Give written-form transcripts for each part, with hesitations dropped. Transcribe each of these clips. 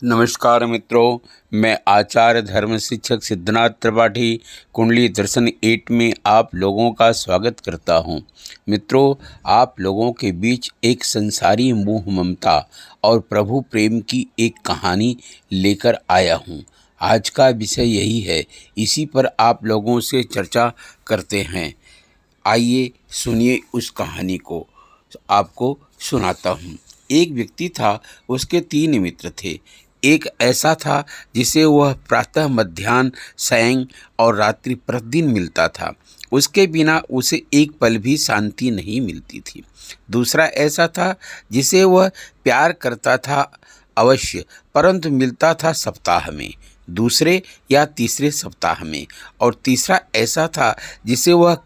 नमस्कार मित्रों, मैं आचार्य धर्म शिक्षक सिद्धनाथ त्रिपाठी कुंडली दर्शन 8 में आप लोगों का स्वागत करता हूं। मित्रों, आप लोगों के बीच एक संसारी मोह ममता और प्रभु प्रेम की एक कहानी लेकर आया हूं। आज का विषय यही है, इसी पर आप लोगों से चर्चा करते हैं। आइए सुनिए उस कहानी को, आपको सुनाता हूँ। एक व्यक्ति था, उसके 3 मित्र थे। एक ऐसा था जिसे वह प्रातः, मध्याह्न, सायं और रात्रि प्रतिदिन मिलता था। उसके बिना उसे एक पल भी शांति नहीं मिलती थी। दूसरा ऐसा था जिसे वह प्यार करता था अवश्य, परंतु मिलता था सप्ताह में, दूसरे या तीसरे सप्ताह में। और तीसरा ऐसा था जिसे वह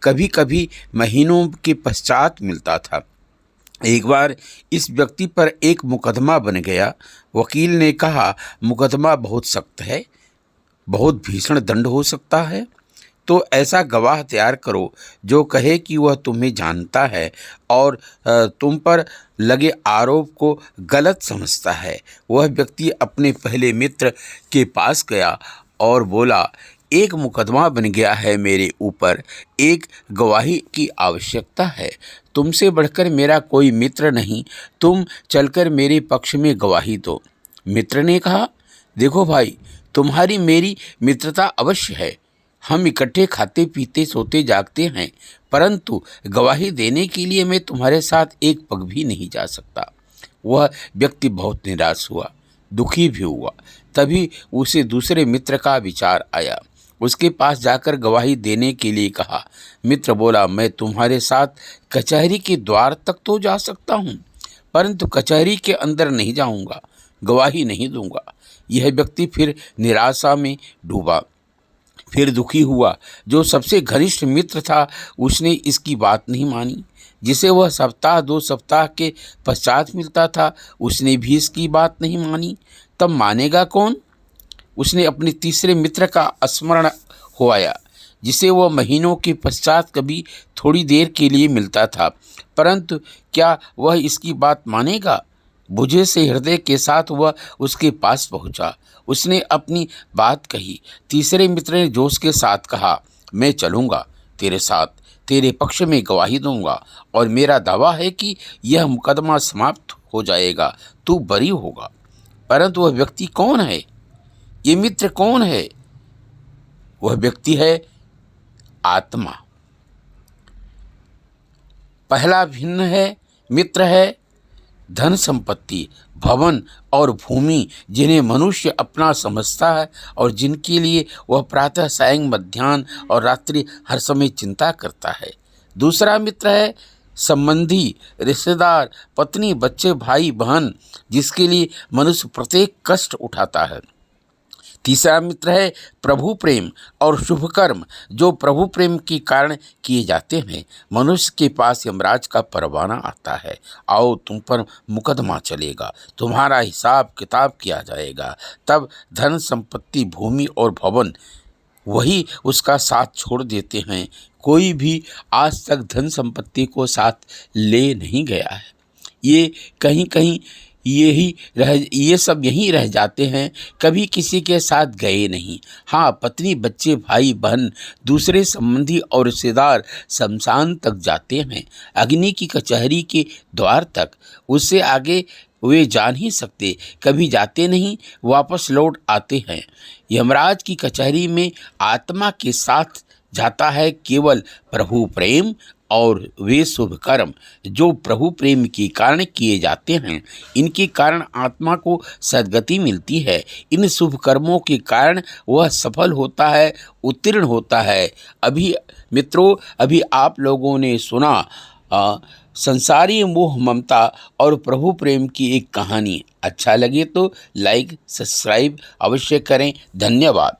कभी कभी महीनों के पश्चात मिलता था। एक बार इस व्यक्ति पर एक मुकदमा बन गया। वकील ने कहा, मुकदमा बहुत सख्त है, बहुत भीषण दंड हो सकता है, तो ऐसा गवाह तैयार करो जो कहे कि वह तुम्हें जानता है और तुम पर लगे आरोप को गलत समझता है। वह व्यक्ति अपने पहले मित्र के पास गया और बोला, एक मुकदमा बन गया है मेरे ऊपर, एक गवाही की आवश्यकता है। तुमसे बढ़कर मेरा कोई मित्र नहीं, तुम चलकर मेरे पक्ष में गवाही दो। मित्र ने कहा, देखो भाई, तुम्हारी मेरी मित्रता अवश्य है, हम इकट्ठे खाते पीते सोते जागते हैं, परंतु गवाही देने के लिए मैं तुम्हारे साथ एक पग भी नहीं जा सकता। वह व्यक्ति बहुत निराश हुआ, दुखी भी हुआ। तभी उसे दूसरे मित्र का विचार आया। उसके पास जाकर गवाही देने के लिए कहा। मित्र बोला, मैं तुम्हारे साथ कचहरी के द्वार तक तो जा सकता हूँ, परंतु कचहरी के अंदर नहीं जाऊँगा, गवाही नहीं दूंगा। यह व्यक्ति फिर निराशा में डूबा, फिर दुखी हुआ। जो सबसे घनिष्ठ मित्र था, उसने इसकी बात नहीं मानी। जिसे वह सप्ताह 2 सप्ताह के पश्चात मिलता था, उसने भी इसकी बात नहीं मानी। तब मानेगा कौन? उसने अपने तीसरे मित्र का स्मरण होया, जिसे वह महीनों के पश्चात कभी थोड़ी देर के लिए मिलता था, परंतु क्या वह इसकी बात मानेगा? बुझे से हृदय के साथ वह उसके पास पहुंचा। उसने अपनी बात कही। तीसरे मित्र ने जोश के साथ कहा, मैं चलूँगा तेरे साथ, तेरे पक्ष में गवाही दूंगा और मेरा दावा है कि यह मुकदमा समाप्त हो जाएगा, तू बरी होगा। परंतु वह व्यक्ति कौन है? ये मित्र कौन है? वह व्यक्ति है आत्मा। पहला भिन्न है, मित्र है धन संपत्ति, भवन और भूमि, जिन्हें मनुष्य अपना समझता है और जिनके लिए वह प्रातः, सायं, मध्याह्न और रात्रि हर समय चिंता करता है। दूसरा मित्र है संबंधी, रिश्तेदार, पत्नी, बच्चे, भाई, बहन, जिसके लिए मनुष्य प्रत्येक कष्ट उठाता है। तीसरा मित्र है प्रभु प्रेम और शुभ कर्म, जो प्रभु प्रेम के कारण किए जाते हैं। मनुष्य के पास यमराज का परवाना आता है, आओ तुम पर मुकदमा चलेगा, तुम्हारा हिसाब किताब किया जाएगा। तब धन संपत्ति, भूमि और भवन वही उसका साथ छोड़ देते हैं। कोई भी आज तक धन संपत्ति को साथ ले नहीं गया है। ये कहीं कहीं ये सब यहीं रह जाते हैं, कभी किसी के साथ गए नहीं। हाँ, पत्नी, बच्चे, भाई, बहन, दूसरे संबंधी और रिश्तेदार शमशान तक जाते हैं, अग्नि की कचहरी के द्वार तक। उससे आगे वे जा नहीं सकते, कभी जाते नहीं, वापस लौट आते हैं। यमराज की कचहरी में आत्मा के साथ जाता है केवल प्रभु प्रेम और वे शुभ कर्म, जो प्रभु प्रेम के कारण किए जाते हैं। इनके कारण आत्मा को सद्गति मिलती है। इन शुभ कर्मों के कारण वह सफल होता है, उत्तीर्ण होता है। अभी आप लोगों ने सुना संसारी मोह ममता और प्रभु प्रेम की एक कहानी। अच्छा लगे तो लाइक सब्सक्राइब अवश्य करें। धन्यवाद।